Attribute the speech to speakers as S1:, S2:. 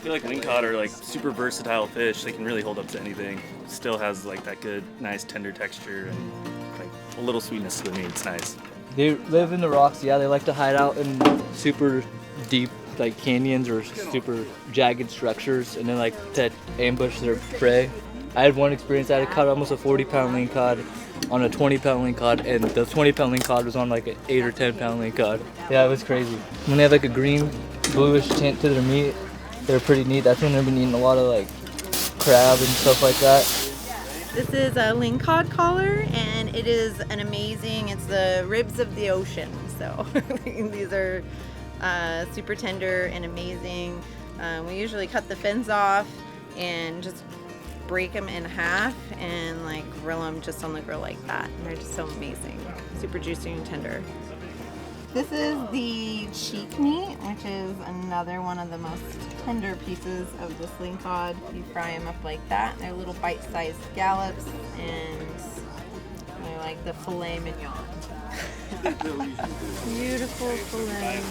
S1: feel like lingcod are like super versatile fish. They can really hold up to anything. Still has like that good, nice, tender texture and like a little sweetness to the meat. It's nice.
S2: They live in the rocks. Yeah, they like to hide out in super deep like canyons or super jagged structures, and then like to ambush their prey. I had one experience. I had caught almost a 40-pound lingcod on a 20-pound lingcod, and the 20-pound lingcod was on like an 8 or 10-pound lingcod. Yeah, it was crazy. When they have like a green, bluish tint to their meat, they're pretty neat. That's when they've been eating a lot of like crab and stuff like that.
S3: This is a lingcod collar, and it is an amazing, it's the ribs of the ocean. So these are super tender and amazing. We usually cut the fins off and just break them in half and like grill them just on the grill like that. And they're just so amazing, super juicy and tender. This is the cheek meat, which is another one of the most tender pieces of this lingcod. You fry them up like that. They're little bite-sized scallops, and they're like the filet mignon. Beautiful filet.